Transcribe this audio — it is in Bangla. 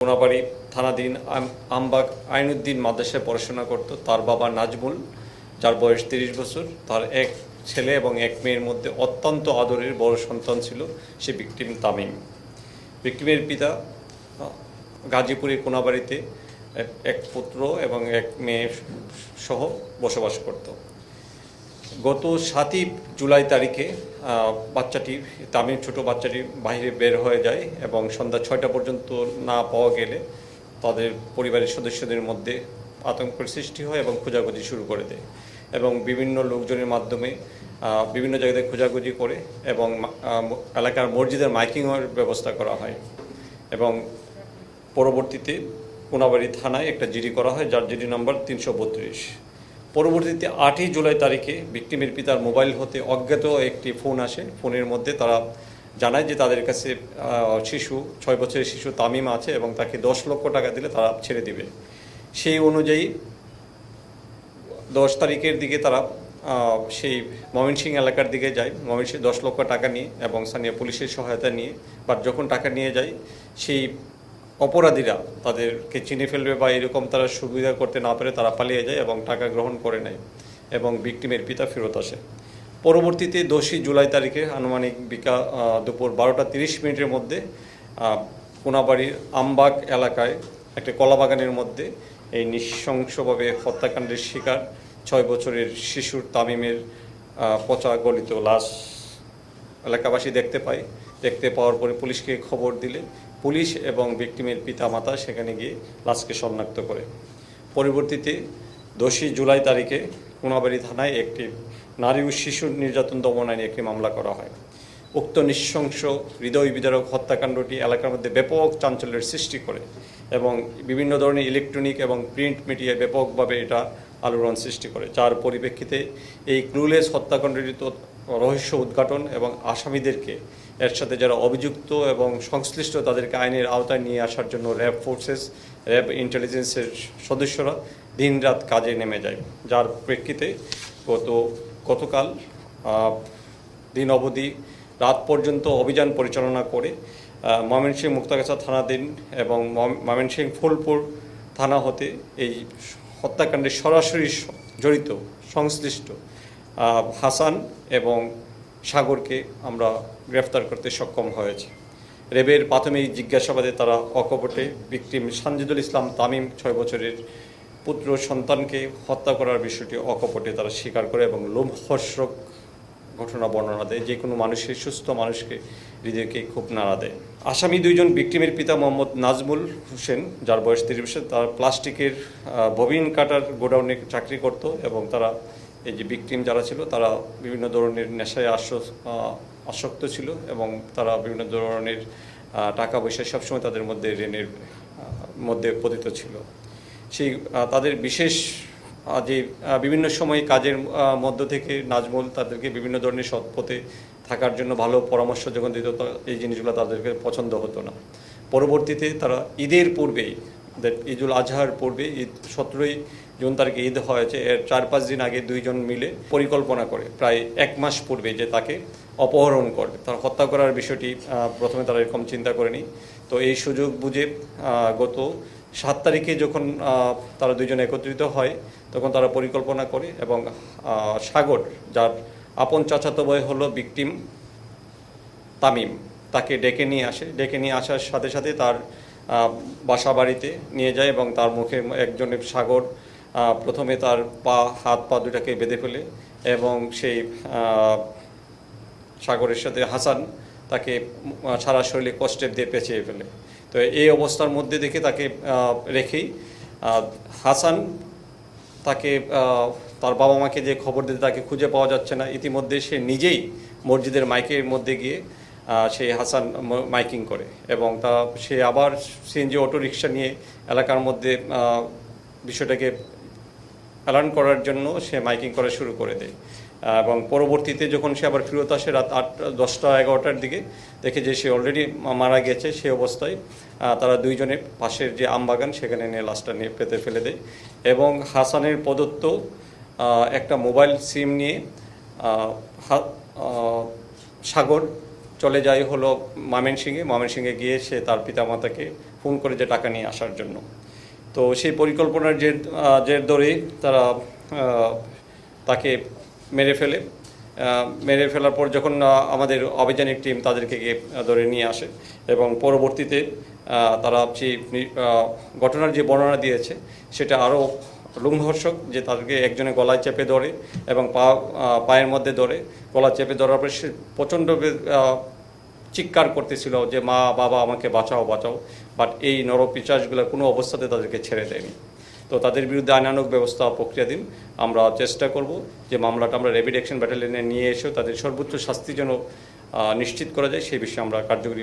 কোনাবাড়ি থানাধীন আমবাগ আইনুদ্দিন মাদ্রাসায় পড়াশোনা করত। তার বাবা নাজমুল, যার বয়স 30 বছর, তার এক ছেলে এবং এক মেয়ের মধ্যে অত্যন্ত আদরের বড় সন্তান ছিল সে ভিকটিম তামিম। ভিকটিমের পিতা গাজীপুরের কোনাবাড়িতে এক পুত্র এবং এক মেয়ে সহ বসবাস করত। গত 7 জুলাই তারিখে বাচ্চাটি তামিম ছোট বাচ্চাটি বাইরে বের হয়ে যায় এবং সন্ধ্যা 6টা পর্যন্ত না পাওয়া গেলে তাদের পরিবারের সদস্যদের মধ্যে আতঙ্কের সৃষ্টি হয় এবং খোঁজাখুঁজি শুরু করে দেয় এবং বিভিন্ন লোকজনের মাধ্যমে বিভিন্ন জায়গায় খোঁজাখুঁজি করে এবং এলাকার মসজিদের মাইকিংয়ের ব্যবস্থা করা হয় এবং পরবর্তীতে কোনাবাড়ি থানায় একটা জিডি করা হয়, যার জিডি নাম্বার 332। পরবর্তীতে 8ই জুলাই তারিখে ভিকটিমের পিতার মোবাইল হতে অজ্ঞাত একটি ফোন আসে। ফোনের মধ্যে তারা জানায় যে তাদের কাছে 6 বছরের শিশু তামিম আছে এবং তাকে 10 লক্ষ টাকা দিলে তারা ছেড়ে দিবে। সেই অনুযায়ী 10 তারিখের দিকে তারা সেই ময়মনসিংহ এলাকার দিকে যায়, ময়মনসিংহ 10 লক্ষ টাকা নিয়ে এবং স্থানীয় পুলিশের সহায়তা নিয়ে। বাট যখন টাকা নিয়ে যায়, সেই অপরাধীরা তাদেরকে চিনে ফেলবে বা এরকম তারা সুবিধা করতে না পারে তারা পালিয়ে যায় এবং টাকা গ্রহণ করে নেয় এবং ভিকটিমের পিতা ফেরত আসে। পরবর্তীতে 10ই জুলাই তারিখে আনুমানিক দুপুর 12টা 30 মিনিটের মধ্যে কোনাবাড়ির আমবাগ এলাকায় একটা কলাবাগানের মধ্যে এই নৃশংসভাবে হত্যাকাণ্ডের শিকার 6 বছরের শিশুর তামিমের পচা গলিত লাশ এলাকাবাসী দেখতে পাওয়ার পরে পুলিশকে খবর দিলে পুলিশ এবং ভিকটিমের পিতামাতা সেখানে গিয়ে লাশকে শনাক্ত করে। পরবর্তীতে 10ই জুলাই তারিখে কোনাবাড়ি থানায় একটি নারী ও শিশু নির্যাতন দমন আইনে একটি মামলা করা হয়। উক্ত নৃশংস হৃদয় বিদারক হত্যাকাণ্ডটি এলাকার মধ্যে ব্যাপক চাঞ্চল্যের সৃষ্টি করে এবং বিভিন্ন ধরনের ইলেকট্রনিক এবং প্রিন্ট মিডিয়ায় ব্যাপকভাবে এটা আলোড়ন সৃষ্টি করে, যার পরিপ্রেক্ষিতে এই ক্লুলেস হত্যাকাণ্ডটির রহস্য উদ্ঘাটন এবং আসামিদেরকে এর সাথে যারা অভিযুক্ত এবং সংশ্লিষ্ট তাদেরকে আইনের আওতায় নিয়ে আসার জন্য র্যাব ইন্টেলিজেন্সের সদস্যরা দিনরাত কাজে নেমে যায়, যার প্রেক্ষিতে গতকাল দিন অবধি রাত পর্যন্ত অভিযান পরিচালনা করে ময়মনসিংহ মুক্তাগাছা থানাধীন এবং ময়মনসিংহ ফুলপুর থানা হতে এই হত্যাকাণ্ডে সরাসরি জড়িত সংশ্লিষ্ট হাসান এবং সাগরকে আমরা গ্রেফতার করতে সক্ষম হয়েছে। র্যাবের প্রাথমিক জিজ্ঞাসাবাদে তারা অকপটে ভিকটিম সানজিদুল ইসলাম তামিম 6 বছরের পুত্র সন্তানকে হত্যা করার বিষয়টি অকপটে তারা স্বীকার করে এবং লোমহর্ষক ঘটনা বর্ণনা দেয়, যে কোনো মানুষের সুস্থ মানুষকে হৃদয়কে খুব নাড়া দেয়। আসামি 2 জন ভিকটিমের পিতা মোহাম্মদ নাজমুল হোসেন, যার বয়স 30 বছর, তার প্লাস্টিকের ববিন কাটার গোডাউনে চাকরি করত এবং তারা এই যে ভিকটিম যারা ছিল তারা বিভিন্ন ধরনের নেশায় আসক্ত ছিল এবং তারা বিভিন্ন ধরনের টাকা পয়সা সবসময় তাদের মধ্যে ঋণের মধ্যে পতিত ছিল। সেই তাদের বিশেষ যে বিভিন্ন সময় কাজের মধ্য থেকে নাজমুল তাদেরকে বিভিন্ন ধরনের সৎ পথে থাকার জন্য ভালো পরামর্শ যখন দিত, এই জিনিসগুলো তাদেরকে পছন্দ হতো না। পরবর্তীতে তারা ঈদের পূর্বেই, ঈদুল আজহার পূর্বে 17ই জুন তারিখে ঈদ হয়েছে, এর 4-5 দিন আগে 2 জন মিলে পরিকল্পনা করে প্রায় 1 মাস পূর্বে যে তাকে অপহরণ করবে, তার হত্যা করার বিষয়টি প্রথমে তারা এরকম চিন্তা করেনি। তো এই সুযোগ বুঝে গত 7 তারিখে যখন তারা 2 জন একত্রিত হয় তখন তারা পরিকল্পনা করে এবং সাগর, যার আপন চাচাতো ভাই হলো ভিকটিম তামিম, তাকে ডেকে নিয়ে আসার সাথে সাথে তার বাসা বাড়িতে নিয়ে যায় এবং তার মুখে একজনের সাগর প্রথমে তার হাত পা দুটাকে বেঁধে ফেলে এবং সেই সাগরের সাথে হাসান তাকে সারা শরীরে কষ্টেপ দিয়ে পেঁচিয়ে ফেলে। তো এই অবস্থার মধ্যে দেখে তাকে রেখেই হাসান তাকে তার বাবা মাকে যে খবর দিতে তাকে খুঁজে পাওয়া যাচ্ছে না, ইতিমধ্যে সে নিজেই মসজিদের মাইকের মধ্যে গিয়ে সেই হাসান মাইকিং করে এবং সে আবার সিএনজি অটো রিক্সা নিয়ে এলাকার মধ্যে বিষয়টাকে অ্যালার্ন করার জন্য সে মাইকিং করা শুরু করে দেয় এবং পরবর্তীতে যখন সে আবার ফেরত আসে রাত 10টা-11টার দিকে দেখে যে সে অলরেডি মারা গেছে। সে অবস্থায় তারা 2 জনে পাশের যে আমবাগান সেখানে নিয়ে লাশটা নিয়ে পেতে ফেলে দেয় এবং হাসানের প্রদত্ত একটা মোবাইল সিম নিয়ে সাগর চলে যায় হলো ময়মনসিংহে গিয়ে সে তার পিতামাতাকে ফোন করে যে টাকা নিয়ে আসার জন্য। তো সেই পরিকল্পনার জের ধরেই তারা তাকে মেরে ফেলে। মেরে ফেলার পর যখন আমাদের অভিযানিক টিম তাদেরকে গিয়ে ধরে নিয়ে আসে এবং পরবর্তীতে তারা সেই ঘটনার যে বর্ণনা দিয়েছে সেটা আরও লোমহর্ষক, যে তাদেরকে একজনে গলায় চেপে ধরে এবং পায়ের মধ্যে ধরে গলা চেপে ধরার পরে সে প্রচণ্ড চিৎকার করতেছিল যে মা বাবা আমাকে বাঁচাও বাঁচাও, বাট এই নরপিশাচগুলো কোনো অবস্থাতে তাদেরকে ছেড়ে দেয়নি। তো তাদের বিরুদ্ধে আইনানুগ ব্যবস্থা প্রক্রিয়াধীন। আমরা চেষ্টা করব যে মামলাটা আমরা র্যাপিড অ্যাকশন ব্যাটালিয়নে নিয়ে এসেও তাদের সর্বোচ্চ শাস্তি যেন নিশ্চিত করা যায় সেই বিষয়ে আমরা কার্যকরী